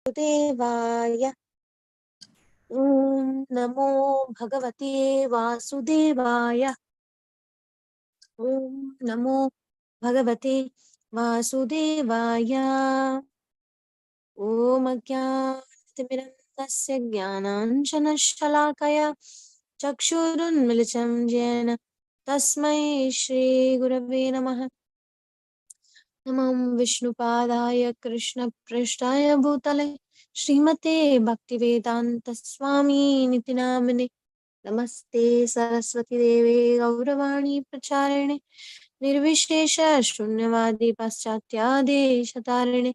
Vasudevaya. Om Namo Bhagavate Vasudevaya. Om Namo Bhagavate Vasudevaya. Om Ajnanatimirandasya Jnananjanashalakaya Chakshurunmilitam Jena Tasmai Shri Gurave Namaha. Namam Vishnupadaya Krishna Prishtaya Bhutale Srimate Bhaktivedanta Swami Nitinamine Namaste Saraswati Deve Gauravani Pracharine Nirvishesha Shunyavadi Paschatya Deshatarine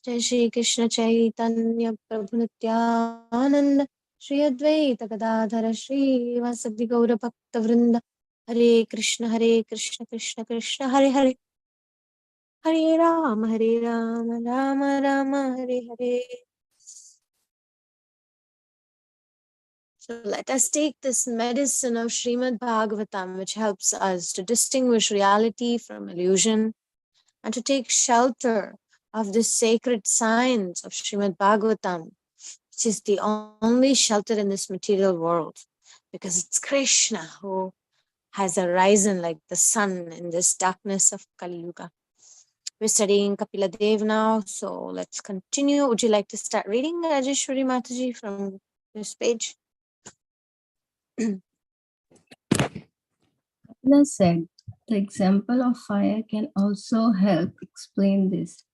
Jai Shri Krishna Chaitanya Prabhu Nityananda Shri Advaita Gadadhara Shri Vasadi Gaura Bhakta Vrinda Hare Krishna Krishna Krishna Hare Hare Hare Rama Rama Rama Hare Hare. So let us take this medicine of Srimad Bhagavatam, which helps us to distinguish reality from illusion and to take shelter of this sacred science of Srimad Bhagavatam, which is the only shelter in this material world, because it's Krishna who has arisen like the sun in this darkness of Kali Yuga. We're studying Kapila Dev now, so let's continue. Would you like to start reading, Rajeshwari Mataji, from this page? Kapila said, the example of fire can also help explain this.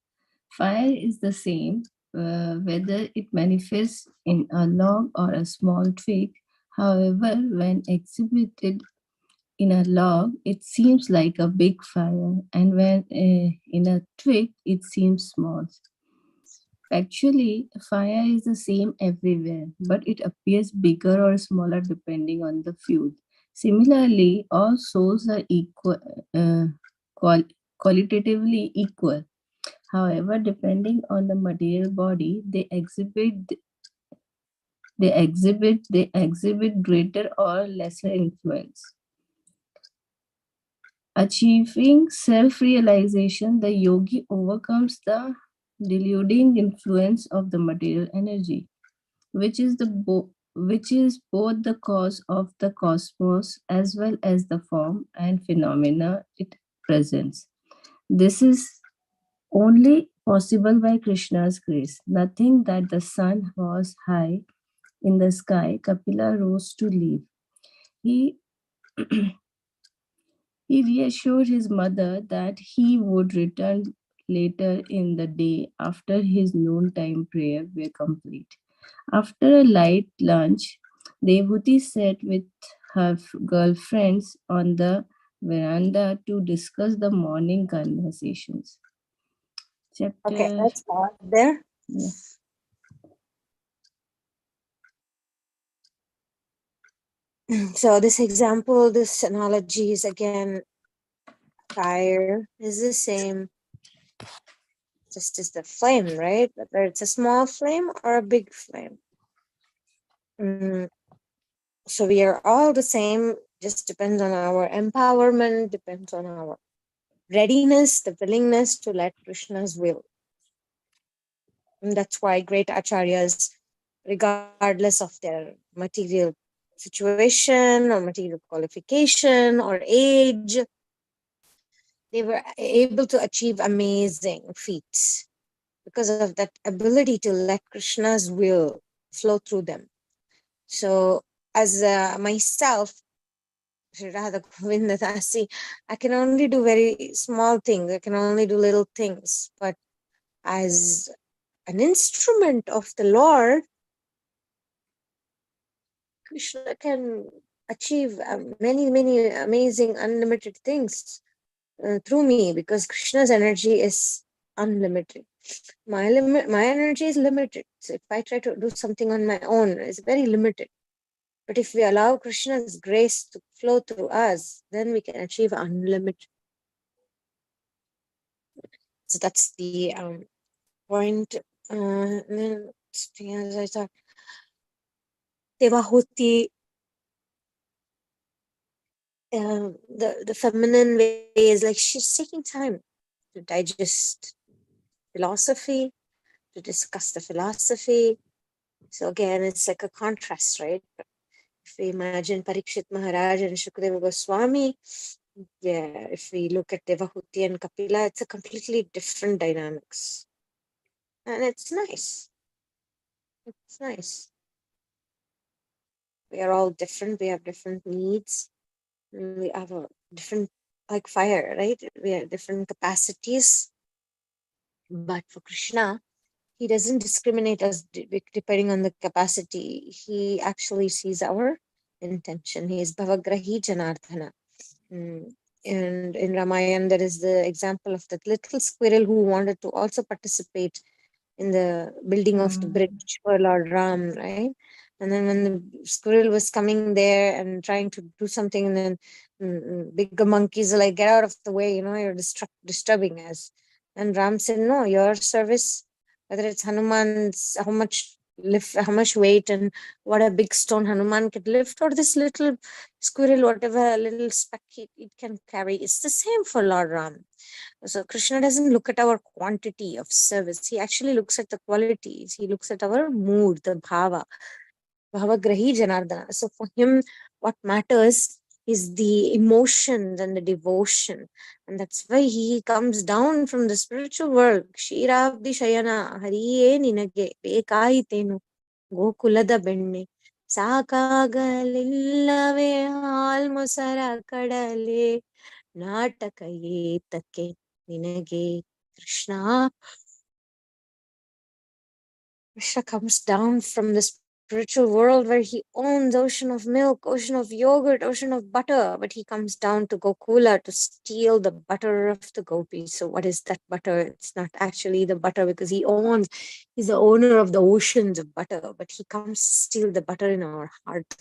Fire is the same, whether it manifests in a log or a small twig. However, when exhibited in a log, it seems like a big fire, and when in a twig, it seems small. Actually, fire is the same everywhere, but it appears bigger or smaller depending on the fuel. Similarly, all souls are qualitatively equal. However, depending on the material body, they exhibit greater or lesser influence. Achieving self-realization, the yogi overcomes the deluding influence of the material energy, which is both the cause of the cosmos as well as the form and phenomena it presents. This is only possible by Krishna's grace. Nothing that the sun was high in the sky, Kapila rose to leave. He He reassured his mother that he would return later in the day after his noontime prayer were complete. After a light lunch, Devuti sat with her girlfriends on the veranda to discuss the morning conversations. Okay, let's pause there. Yeah. So this example, this analogy is again, fire is the same, just as the flame, right? Whether it's a small flame or a big flame. So we are all the same, just depends on our empowerment, depends on our readiness, the willingness to let Krishna's will. And that's why great acharyas, regardless of their material situation or material qualification or age, they were able to achieve amazing feats because of that ability to let Krishna's will flow through them. So as myself, Sri Radha Govinda Dasi, I can only do very small things. I can only do little things. But as an instrument of the Lord, Krishna can achieve many amazing, unlimited things through me, because Krishna's energy is unlimited. My energy is limited. So if I try to do something on my own, it's very limited. But if we allow Krishna's grace to flow through us, then we can achieve unlimited. So that's the point. And then as I thought, Devahuti, the feminine way is like she's taking time to digest philosophy, to discuss the philosophy. So again, it's like a contrast, right? If we imagine Parikshit Maharaj and Shukadeva Goswami, yeah, if we look at Devahuti and Kapila, it's a completely different dynamics. And it's nice. It's nice. We are all different. We have different needs. We have a different, like fire, right? We have different capacities. But for Krishna, he doesn't discriminate us depending on the capacity. He actually sees our intention. He is Bhavagrahi Janardhana. And in Ramayana, there is the example of that little squirrel who wanted to also participate in the building of the bridge for Lord Ram, right? And then when the squirrel was coming there and trying to do something, and then bigger monkeys are like, get out of the way, you're disturbing us. And Ram said, no, your service, whether it's Hanuman's, how much weight and what a big stone Hanuman could lift, or this little squirrel, whatever little speck it can carry, it's the same for Lord Ram. So Krishna doesn't look at our quantity of service. He actually looks at the qualities. He looks at our mood, the bhavagrahi janardana. So for him, what matters is the emotions and the devotion. And that's why he comes down from the spiritual world. Kshiravdi Shayana Hariye Ninage Bekaitenu Gokulada Benne Sakagalillave Almusara Kadale ನಾಟಕ ಏತಕ್ಕೆ ನಿನಗೆ Krishna. Krishna comes down from the spiritual world where he owns ocean of milk, ocean of yogurt, ocean of butter, but he comes down to Gokula to steal the butter of the gopis. So what is that butter? It's not actually the butter because he's the owner of the oceans of butter, but he comes to steal the butter in our heart,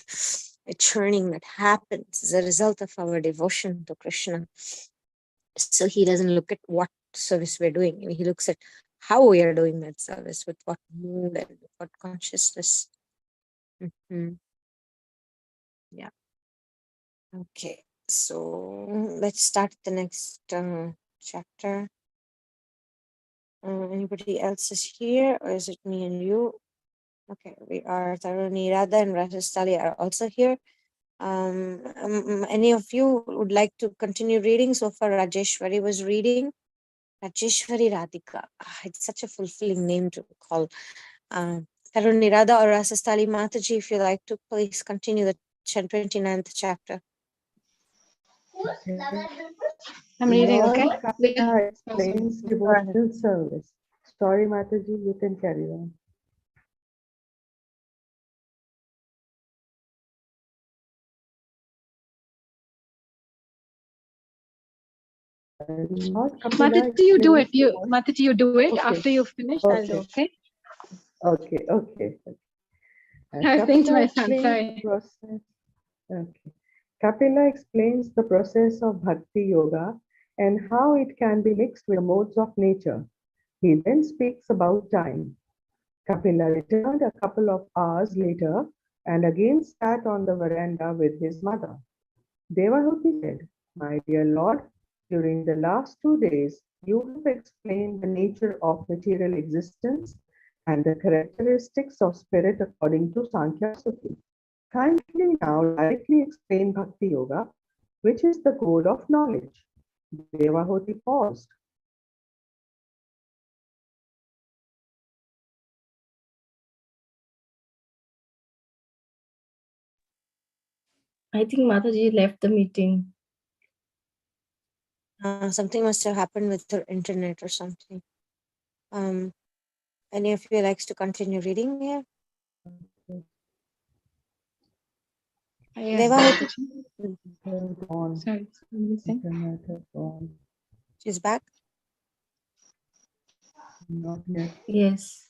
a churning that happens as a result of our devotion to Krishna. So he doesn't look at what service we're doing. He looks at how we are doing that service, with what mood and with what consciousness. Yeah. Okay. So let's start the next chapter. Anybody else is here, or is it me and you? Okay, we are Taruni, Radha, and Rajastali are also here. Any of you would like to continue reading? So far, Rajeshwari was reading. Rajeshwari Radhika. It's such a fulfilling name to call. Taruni Radha or Rasastali Mataji, if you like to, please continue the 29th chapter. I'm reading, okay? Krishna explains devotional service. Sorry, Mataji, you can carry on. Mataji, you do it. Mataji, you do it. Okay. After you finish, I'll do, okay? Okay. I was saying to my son, explains sorry. the process. Okay. Kapila explains the process of bhakti yoga and how it can be mixed with the modes of nature. He then speaks about time. Kapila returned a couple of hours later and again sat on the veranda with his mother. Devahuti said, "My dear Lord, during the last 2 days, you have explained the nature of material existence and the characteristics of spirit according to Sankhya Suti. Kindly now directly explain Bhakti Yoga, which is the goal of knowledge." Devahuti paused. I think Mataji left the meeting. Something must have happened with her internet or something. Any of you likes to continue reading here? Yes, Devahuti? On. sorry. Internet is on. She's back? Not yet. Yes.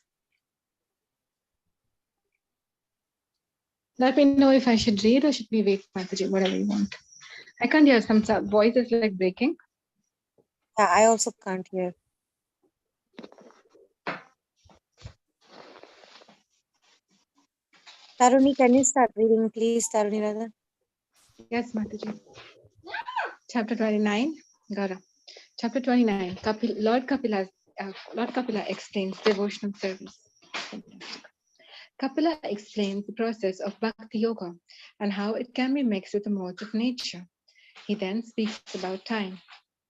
Let me know if I should read or should we wait, Mataji, whatever you want. I can't hear, some voice is like breaking. Yeah, I also can't hear. Taruni, can you start reading, please, Taruni Radha? Yes, Mataji. Chapter 29, Gara. Chapter 29, Lord Kapila's Lord Kapila explains devotional service. Fantastic. Kapila explains the process of Bhakti Yoga and how it can be mixed with the modes of nature. He then speaks about time.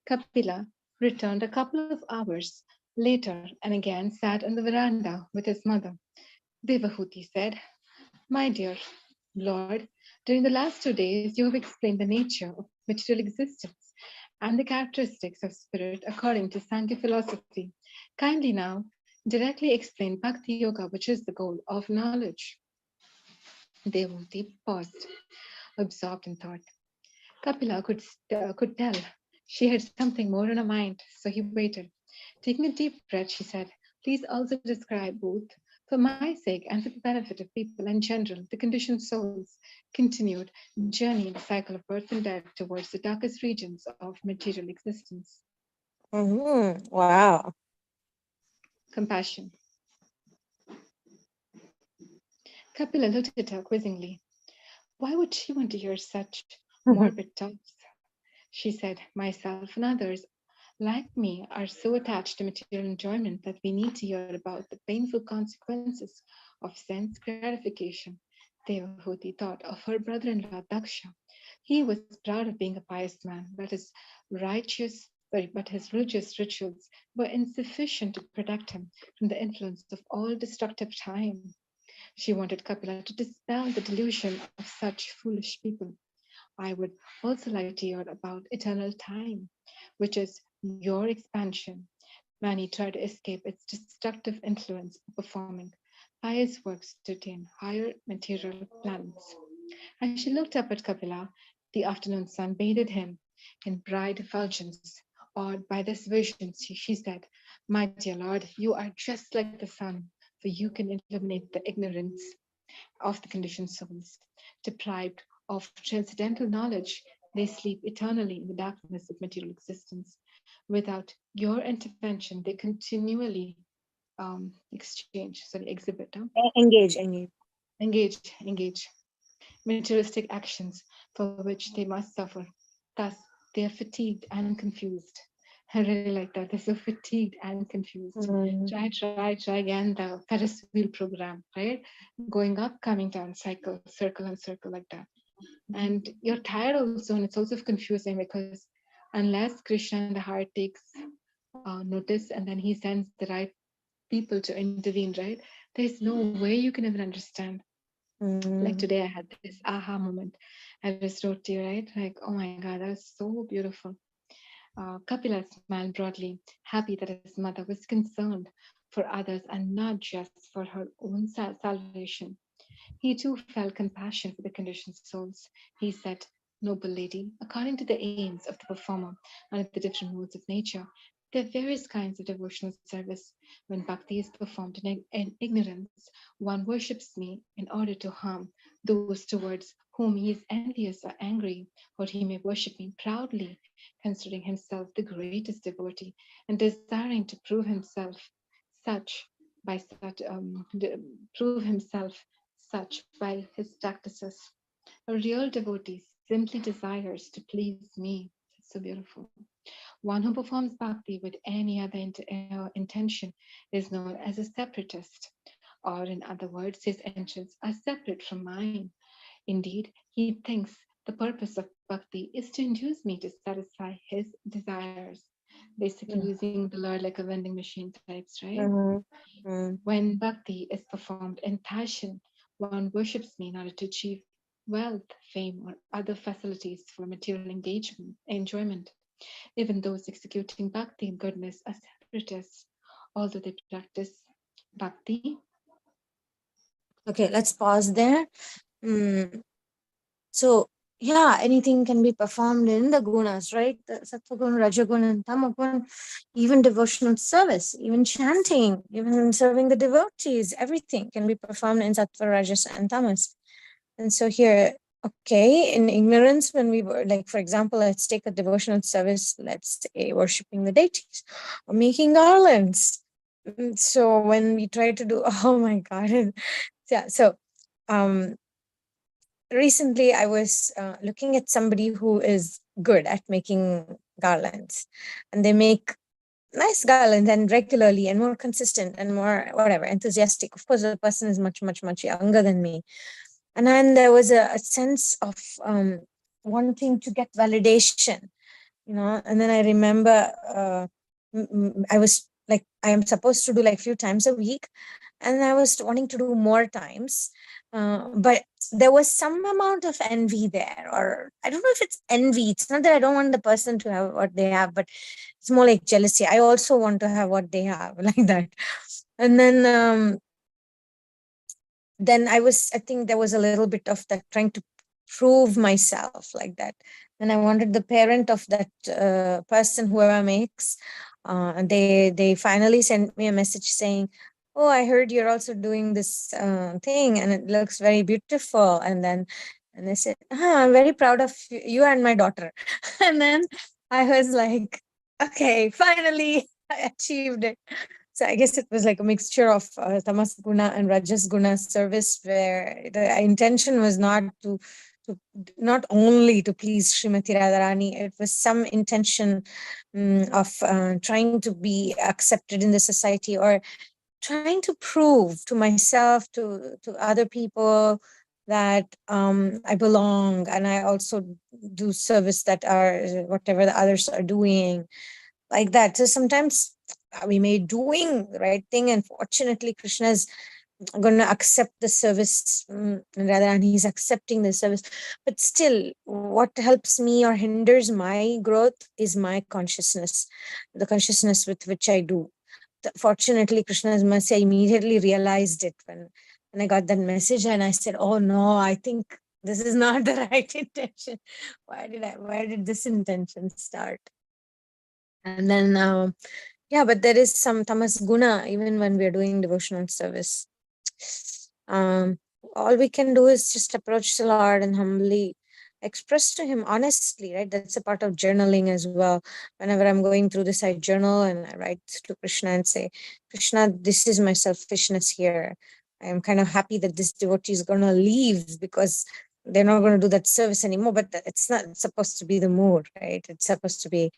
Kapila returned a couple of hours later and again sat on the veranda with his mother. Devahuti said, "My dear Lord, during the last 2 days you have explained the nature of material existence and the characteristics of spirit according to Sankhya philosophy. Kindly now directly explain Bhakti Yoga, which is the goal of knowledge." Devahuti paused, absorbed in thought. Kapila could tell she had something more on her mind, so he waited. Taking a deep breath, she said, "Please also describe both, for my sake and for the benefit of people in general, the conditioned soul's continued journey in the cycle of birth and death towards the darkest regions of material existence." Wow. Compassion. Kapila looked at her quizzingly. Why would she want to hear such morbid talks? She said, "Myself and others like me are so attached to material enjoyment that we need to hear about the painful consequences of sense gratification." Devahuti thought of her brother-in-law Daksha. He was proud of being a pious man, but his religious rituals were insufficient to protect him from the influence of all destructive time. She wanted Kapila to dispel the delusion of such foolish people. "I would also like to hear about eternal time, which is your expansion." Many try to escape its destructive influence by performing pious works to attain higher material planets. As she looked up at Kapila, the afternoon sun bathed him in bright effulgence. Awed by this vision, she said, "My dear Lord, you are just like the sun, for you can illuminate the ignorance of the conditioned souls. Deprived of transcendental knowledge, they sleep eternally in the darkness of material existence. Without your intervention, they continually exhibit, Engage. engage materialistic actions for which they must suffer. Thus, they are fatigued and confused. I really like that. They're so fatigued and confused. Try again the Ferris wheel program, right? Going up, coming down, circle and circle like that. And you're tired also, and it's also confusing because unless Krishna in the heart takes notice and then he sends the right people to intervene, right? There's no way you can even understand. Like today, I had this aha moment. I just wrote to you, right? Like, oh my God, that was so beautiful. Kapila smiled broadly, happy that his mother was concerned for others and not just for her own salvation. He too felt compassion for the conditioned souls. He said, "Noble lady, according to the aims of the performer and of the different modes of nature, there are various kinds of devotional service. When bhakti is performed in ignorance, one worships me in order to harm those towards whom he is envious or angry, or he may worship me proudly, considering himself the greatest devotee and desiring to such such prove himself such by his practices. A real devotee simply desires to please me." It's so beautiful. One who performs bhakti with any other intention is known as a separatist, or in other words, his interests are separate from mine. Indeed, he thinks the purpose of bhakti is to induce me to satisfy his desires. Basically, using the Lord like a vending machine types, right? When bhakti is performed in passion, one worships me in order to achieve wealth, fame, or other facilities for material enjoyment. Even those executing bhakti in goodness are separatists, although they practice bhakti. Okay, let's pause there. So, yeah, anything can be performed in the gunas, right? The sattvagun, rajagun, and tamagun, even devotional service, even chanting, even serving the devotees, everything can be performed in sattva, rajas, and tamas. And so here, okay, in ignorance, when we were, like, for example, let's take a devotional service, let's say worshipping the deities or making garlands. So when we try to do, oh my God. Yeah, so recently I was looking at somebody who is good at making garlands, and they make nice girl, and then regularly and more consistent and more whatever enthusiastic. Of course, the person is much much much younger than me, and then there was a sense of wanting to get validation, and then I remember I was like, I am supposed to do like few times a week, and I was wanting to do more times, but there was some amount of envy there, or I don't know if it's envy. It's not that I don't want the person to have what they have, but it's more like jealousy. I also want to have what they have, like that. And then I think there was a little bit of that, trying to prove myself, like that. And I wanted the parent of that person, whoever makes, they finally sent me a message saying, oh, I heard you're also doing this thing and it looks very beautiful. And I said, I'm very proud of you and my daughter. And then I was like, okay, finally I achieved it. So I guess it was like a mixture of tamas guna and rajas guna service, where the intention was to not only to please Srimati Radharani, it was some intention of trying to be accepted in the society, or trying to prove to myself, to other people, that I belong, and I also do service that are whatever the others are doing, like that. So sometimes we may be doing the right thing, and fortunately Krishna is going to accept the service, rather, and he's accepting the service. But still, what helps me or hinders my growth is my consciousness, the consciousness with which I do. Fortunately, Krishna's mercy, I immediately realized it when I got that message, and I said, oh no, I think this is not the right intention. Where did this intention start? And then yeah, but there is some tamas guna even when we're doing devotional service. um all we can do is just approach the Lord and humbly express to him honestly, right? That's a part of journaling as well. Whenever I'm going through this, I journal and I write to Krishna and say, Krishna, this is my selfishness here. I am kind of happy that this devotee is going to leave because they're not going to do that service anymore, but it's not supposed to be the mood, right? It's supposed to be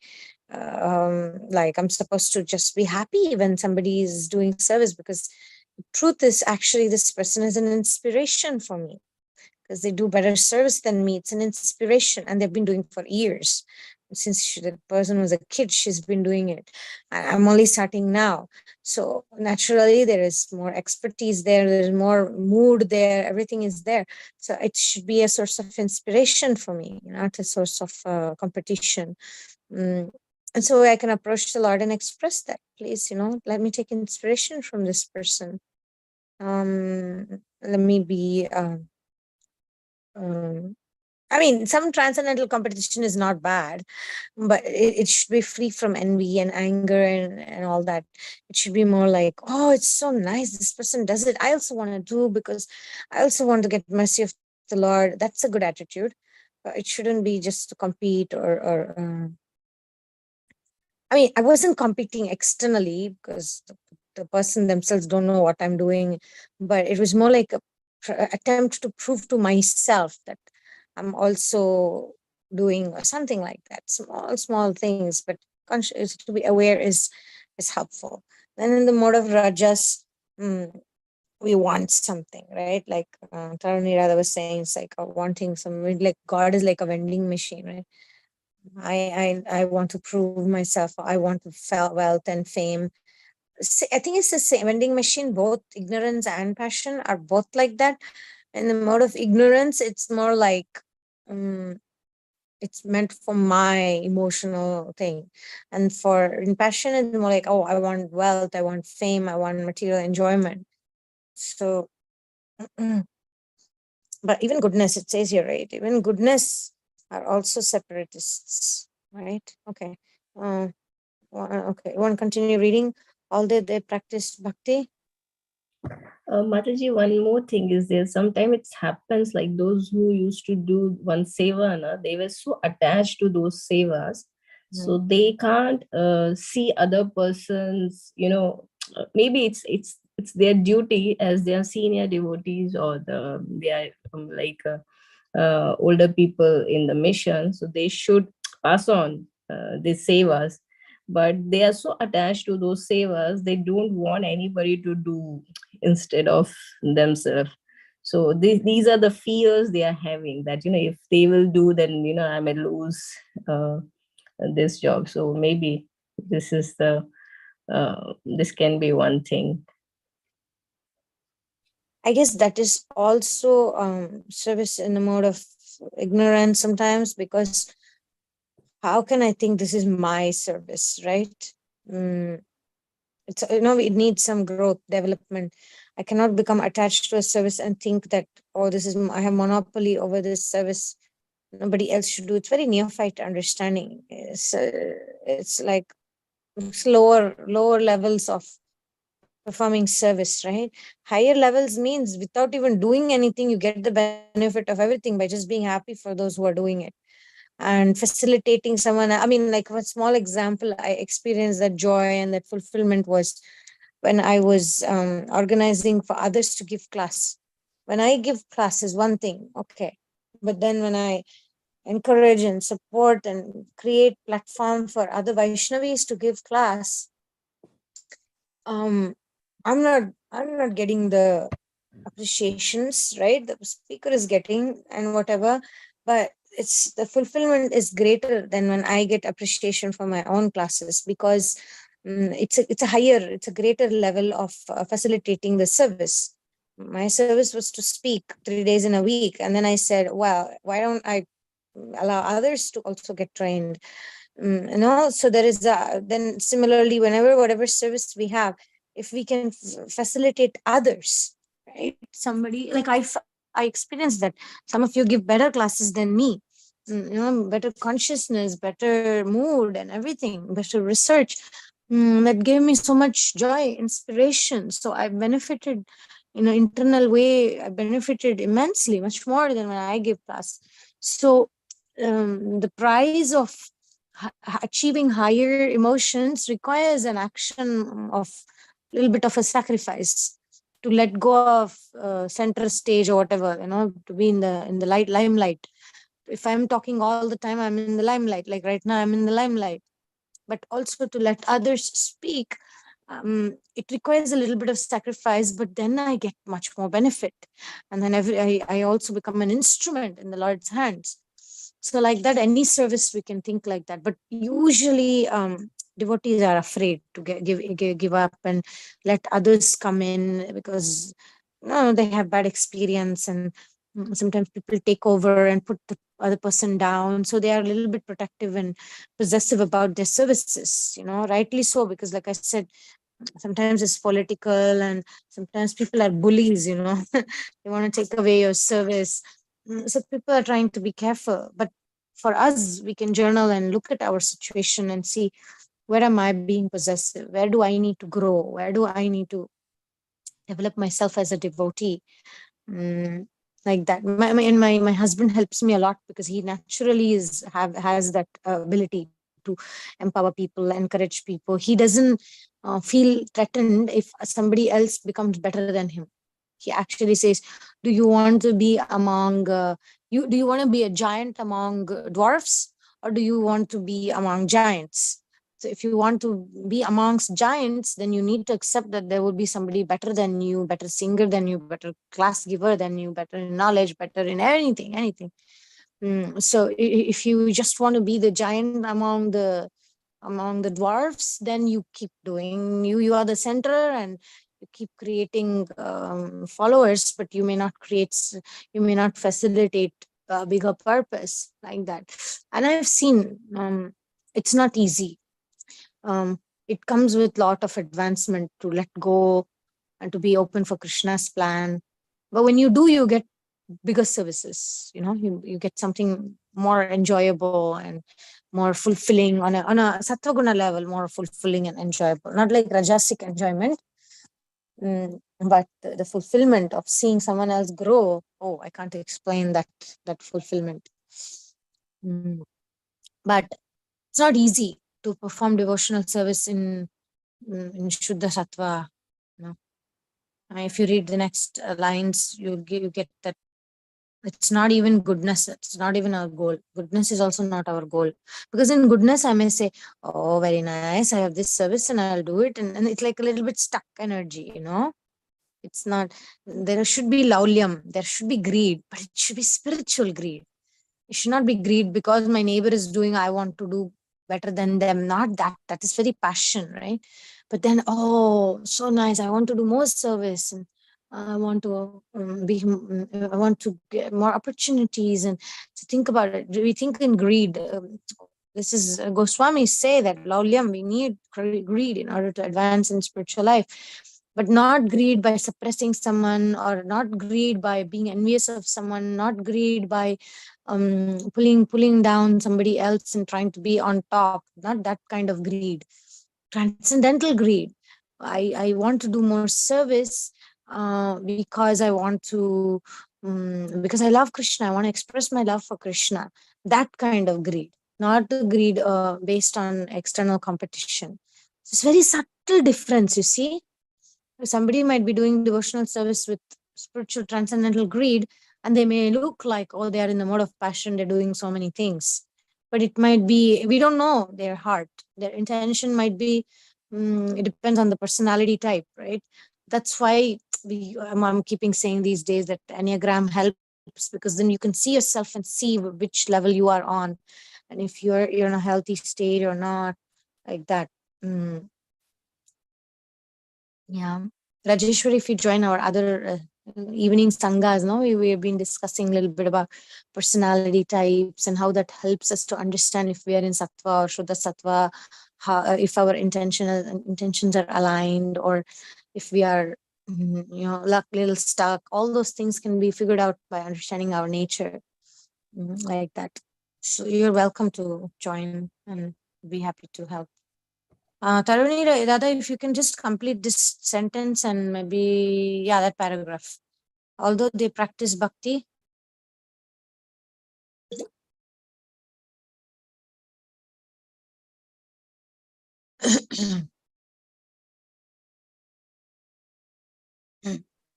like I'm supposed to just be happy when somebody is doing service, because the truth is, actually, this person is an inspiration for me, because they do better service than me. It's an inspiration, and they've been doing for years. Since the person was a kid, she's been doing it. I'm only starting now. So naturally, there is more expertise there. There's more mood there. Everything is there. So it should be a source of inspiration for me, not a source of competition. Mm. And so I can approach the Lord and express that, please, let me take inspiration from this person. Let me be I mean, some transcendental competition is not bad, but it should be free from envy and anger and all that. It should be more like, oh, it's so nice, this person does it, I also want to do, because I also want to get mercy of the Lord. That's a good attitude. But it shouldn't be just to compete or I mean, I wasn't competing externally, because the person themselves don't know what I'm doing, but it was more like a attempt to prove to myself that I'm also doing something like that. Small things, but to be aware is helpful. Then in the mode of rajas, we want something, right? Like Tarani Radha was saying, it's like wanting some, like God is like a vending machine, right? I want to prove myself. I want wealth and fame. I think it's the same vending machine. Both ignorance and passion are both like that. In the mode of ignorance, it's more like it's meant for my emotional thing, and for in passion, it's more like, oh, I want wealth, I want fame, I want material enjoyment. So, but even goodness, it says here, right? Even goodness are also separatists, right? Okay. Okay, you want to continue reading? All day they practiced bhakti. Mataji, one more thing is there. Sometimes it happens like those who used to do one seva, they were so attached to those sevas, so they can't see other persons. Maybe it's their duty as they are senior devotees, or they are older people in the mission, so they should pass on these sevas. but they are so attached to those sevas, they don't want anybody to do instead of themselves. So these are the fears they are having, that if they will do, then I may lose uh, this job. So maybe this is the this can be one thing. I guess that is also service in a mode of ignorance sometimes, because how can I think this is my service, right? Mm, it's it needs some growth, development. I cannot become attached to a service and think that, oh, this is I have monopoly over this service. Nobody else should do. It's very neophyte understanding. It's like lower levels of performing service, right? Higher levels means without even doing anything, you get the benefit of everything by just being happy for those who are doing it. And facilitating someone, I mean, like a small example, I experienced that joy and that fulfillment was when I was organizing for others to give class. When I give class is one thing, okay, but then when I encourage and support and create platform for other Vaishnavis to give class, um I'm not getting the appreciations, right? The speaker is getting and whatever, but it's the fulfillment is greater than when I get appreciation for my own classes, because it's a greater level of facilitating the service. My service was to speak 3 days in a week, and then I said, well, why don't I allow others to also get trained? So there is then similarly, whatever service we have, if we can facilitate others, right? Somebody like I experienced that some of you give better classes than me. Better consciousness, better mood and everything, better research. That gave me so much joy, inspiration. So I benefited in an internal way. I benefited immensely, much more than when I give class. So the price of achieving higher emotions requires an action of a little bit of a sacrifice, to let go of center stage or whatever, to be in the limelight. If I'm talking all the time, I'm in the limelight. Like right now, I'm in the limelight. But also to let others speak, it requires a little bit of sacrifice, but then I get much more benefit. And then I also become an instrument in the Lord's hands. So like that, any service we can think like that. But usually devotees are afraid to give up and let others come in, because they have bad experience, and sometimes people take over and put the other person down, so they are a little bit protective and possessive about their services, rightly so, because like I said, sometimes it's political, and sometimes people are bullies, they want to take away your service. So people are trying to be careful, but for us, we can journal and look at our situation and see, where am I being possessive, where do I need to grow, where do I need to develop myself as a devotee. mm, like that. My husband helps me a lot, because he naturally has that ability to empower people, encourage people. He doesn't feel threatened if somebody else becomes better than him. He actually says, do you want to be among do you want to be a giant among dwarfs, or do you want to be among giants? So if you want to be amongst giants, then you need to accept that there will be somebody better than you, better singer than you, better class giver than you, better in knowledge, better in anything. So if you just want to be the giant among the dwarfs, then you keep doing, you are the center, and you keep creating followers, but you may not facilitate a bigger purpose, like that. And I've seen it's not easy. It comes with lot of advancement to let go and to be open for Krishna's plan. But when you do, you get bigger services. You get something more enjoyable and more fulfilling on a sattva level, more fulfilling and enjoyable. Not like rajasic enjoyment, but the fulfillment of seeing someone else grow. Oh, I can't explain that fulfillment. But it's not easy to perform devotional service in Shuddha Sattva. If you read the next lines, you get that It's not even goodness. It's not even our goal. Goodness is also not our goal. Because in goodness, I may say, oh, very nice. I have this service and I'll do it. And it's like a little bit stuck energy. It's not, there should be laulyam. There should be greed, but it should be spiritual greed. It should not be greed because my neighbor is doing, I want to do better than them. Not that. That is very passion, right? But then, oh, so nice. I want to do more service, and I want to I want to get more opportunities. And to think about it, we think in greed. This is Goswami say that Laulyam, we need greed in order to advance in spiritual life, but not greed by suppressing someone, or not greed by being envious of someone, not greed by pulling down somebody else and trying to be on top. Not that kind of greed. Transcendental greed. I want to do more service because I want to because I love Krishna. I want to express my love for Krishna. That kind of greed, not the greed based on external competition. It's very subtle difference, you see. Somebody might be doing devotional service with spiritual transcendental greed, and they may look like, oh, they are in the mode of passion, they're doing so many things. But it might be, we don't know their heart. Their intention might be, it depends on the personality type, right? That's why I'm keeping saying these days that Enneagram helps, because then you can see yourself and see which level you are on, and if you're in a healthy state or not, like that. Mm, yeah. Rajeshwari, if you join our other evening sanghas, no, we have been discussing a little bit about personality types and how that helps us to understand if we are in sattva or shuddha sattva, if our intentions are aligned, or if we are, little stuck. All those things can be figured out by understanding our nature, like that. So you're welcome to join and be happy to help. Taruni, Dada, if you can just complete this sentence and maybe, yeah, that paragraph. Although they practice bhakti.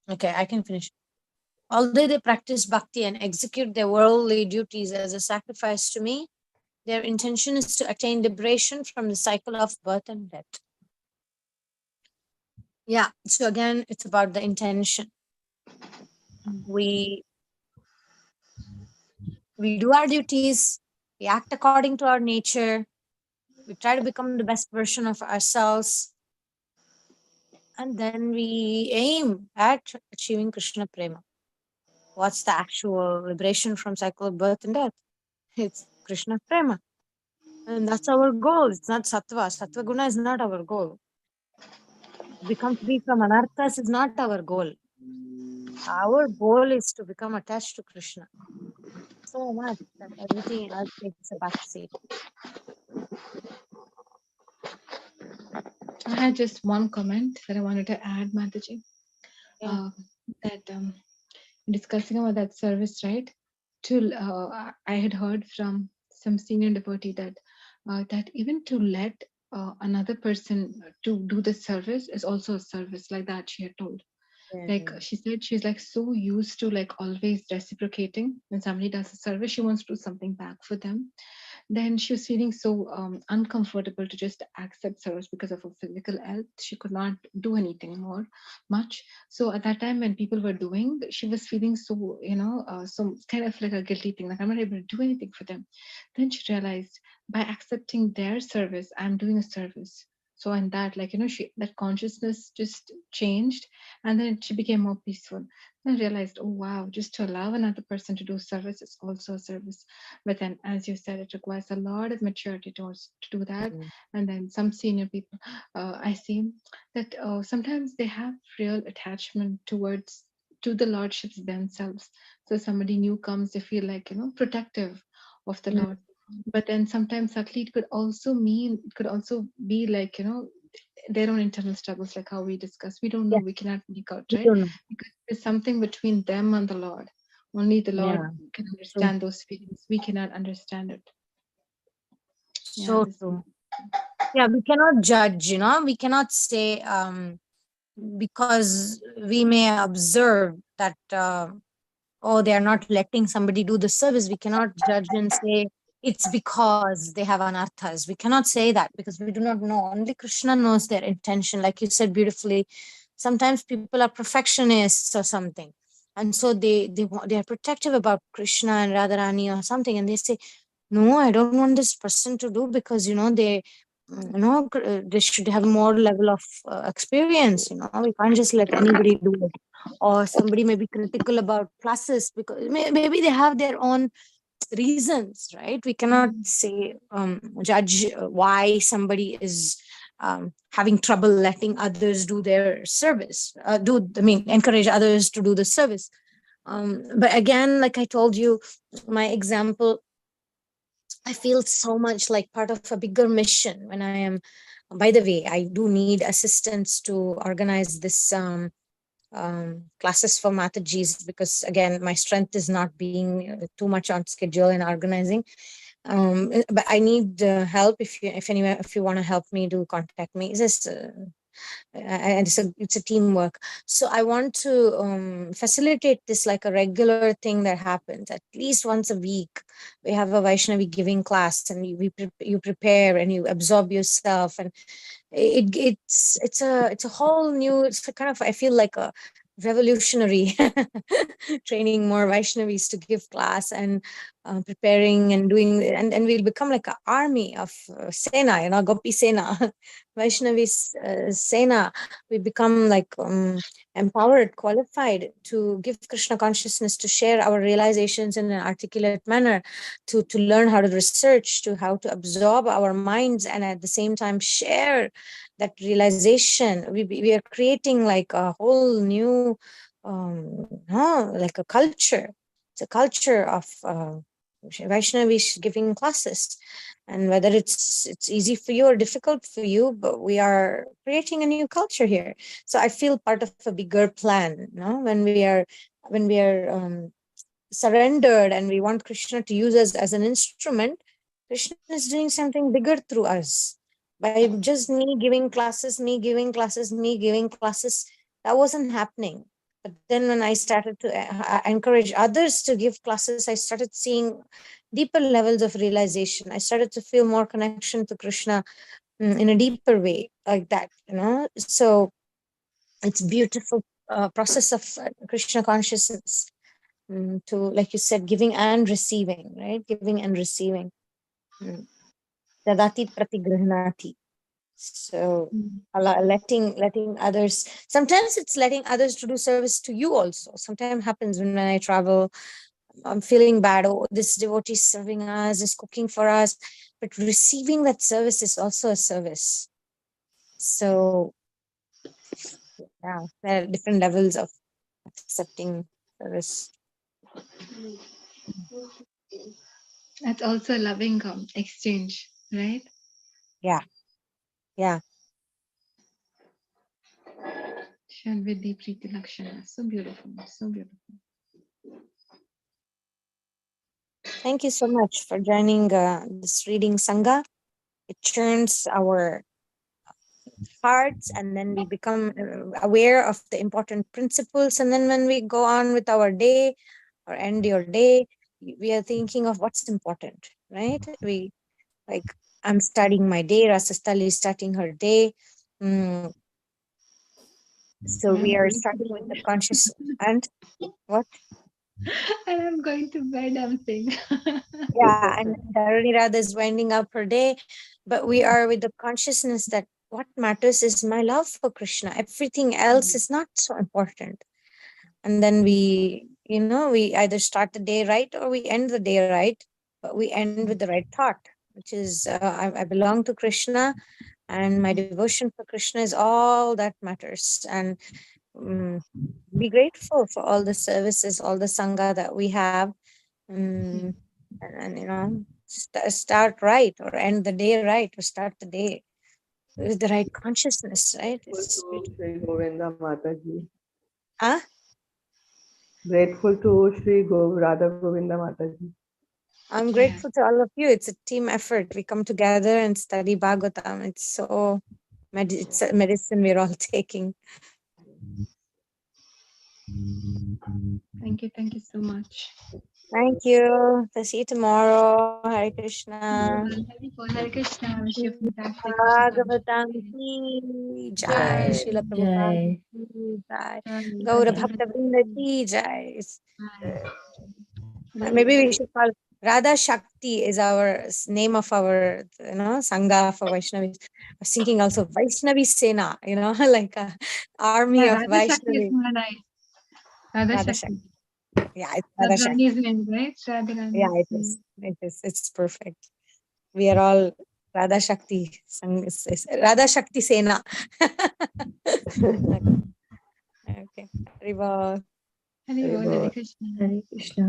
Okay, I can finish. Although they practice bhakti and execute their worldly duties as a sacrifice to me, their intention is to attain liberation from the cycle of birth and death. Yeah, so again, it's about the intention. We do our duties, we act according to our nature, we try to become the best version of ourselves, and then we aim at achieving Krishna Prema. What's the actual liberation from cycle of birth and death? It's Krishna Prema. And that's our goal. It's not sattva. Sattva guna is not our goal. Become free from anarthas is not our goal. Our goal is to become attached to Krishna so much that everything else takes a back seat. I had just one comment that I wanted to add, Mataji. Yeah. That discussing about that service, right? I had heard from some senior devotee that even to let another person to do the service is also a service, like that she had told. Like she said, she's like so used to like always reciprocating. When somebody does a service, she wants to do something back for them. Then she was feeling so uncomfortable to just accept service because of her physical health. She could not do anything more much. So at that time when people were doing, she was feeling so, so kind of like a guilty thing, like I'm not able to do anything for them. Then she realized by accepting their service, I'm doing a service. So in that, like, she, that consciousness just changed, and then she became more peaceful. And realized, oh wow, just to allow another person to do service is also a service. But then, as you said, it requires a lot of maturity to do that. And then some senior people, I see that sometimes they have real attachment to the lordships themselves. So somebody new comes, they feel like, protective of the Lord. But then sometimes subtly it could also be like, their own internal struggles, like how we discussed. We don't know, Yeah, we cannot make out, we right? don't know. Because there's something between them and the Lord. Only the Lord Yeah, can true. understand those feelings. We cannot understand it. Yeah, So true. Yeah, we cannot judge, we cannot say, because we may observe that, oh, they are not letting somebody do the service, we cannot judge and say it's because they have anarthas. We cannot say that because we do not know. Only Krishna knows their intention. Like you said beautifully, sometimes people are perfectionists or something. And so they are protective about Krishna and Radharani or something. And they say, no, I don't want this person to do because, they, they should have more level of experience. We can't just let anybody do it. Or somebody may be critical about classes because maybe they have their own reasons, right? We cannot say judge why somebody is having trouble letting others do their service, encourage others to do the service. But again, like I told you, my example, I feel so much like part of a bigger mission when I am. By the way, I do need assistance to organize this classes for Matajis, because again, my strength is not being too much on schedule and organizing. But I need help. If you want to help me, do contact me. And it's a teamwork. So I want to facilitate this like a regular thing that happens at least once a week. We have a Vaishnavi giving class, and you prepare and you absorb yourself, and it's a whole new, it's a kind of, I feel like a revolutionary training more Vaishnavis to give class and preparing and doing, and we'll become like an army of Sena, Gopi Sena, Vaishnavis Sena. We become like empowered, qualified to give Krishna consciousness, to share our realizations in an articulate manner, to learn how to research, to how to absorb our minds, and at the same time share that realization. We are creating like a whole new like a culture. It's a culture of Vaishnavis giving classes, and whether it's easy for you or difficult for you, but we are creating a new culture here. So I feel part of a bigger plan, when we are surrendered and we want Krishna to use us as an instrument. Krishna is doing something bigger through us. By just me giving classes, that wasn't happening. But then when I started to encourage others to give classes, I started seeing deeper levels of realization. I started to feel more connection to Krishna in a deeper way, like that. So it's beautiful process of Krishna consciousness, to, like you said, giving and receiving, right? Giving and receiving. Mm. Dadati pratigrahnati. So letting others, sometimes it's letting others to do service to you also. Sometimes happens when I travel, I'm feeling bad, oh, this devotee is serving us, is cooking for us, but receiving that service is also a service. So yeah, there are different levels of accepting service. That's also a loving exchange, right? Yeah. Shanvidhi Preeti Lakshana. So beautiful, so beautiful. Thank you so much for joining this reading Sangha. It turns our hearts, and then we become aware of the important principles. And then when we go on with our day or end your day, we are thinking of what's important, right? We like, I'm starting my day, Rasastali is starting her day. Mm, so And we I'm are going to starting with the bed. conscious. And what? And I'm going to bed, I'm saying. Yeah, and Dharani Radha is winding up her day, but we are with the consciousness that what matters is my love for Krishna. Everything else is not so important. And then we either start the day right or we end the day right, but we end with the right thought, which is I belong to Krishna, and my devotion for Krishna is all that matters. And um, be grateful for all the services, all the Sangha that we have. um, and start right or end the day right, or start the day with the right consciousness, right? It's Grateful to Sri Govinda Mataji. ah Grateful to Sri Radha Govinda Mataji. I'm Yeah. grateful to all of you. It's a team effort. We come together and study Bhagavatam. It's it's a medicine we're all taking. Thank you so much. Thank you. We'll see you tomorrow. Hare Krishna. Hare Krishna. Wish you a fantastic Krishna Bhagavatam consciousness. ki jai. Jai, Srila Prabhupada Jai. ki jai. Jai, Gaura Radha Bhakta Radha. Vrinda ki jai. Jai. Maybe we should call Radha Shakti is our name of our, Sangha for Vaishnavis. I was thinking also Vaishnavi Sena, like a army Yeah, of Radha Shakti is Vaishnavi. more nice. Radha Radha Shakti. Shakti. Yeah, it's Radha Shakti. Radharani's name, right? Yeah, Radharani's it is. It is. It's perfect. We are all Radha Shakti. Radha Shakti Sena. Okay. Riva. Hare Hare Krishna. Hare Krishna.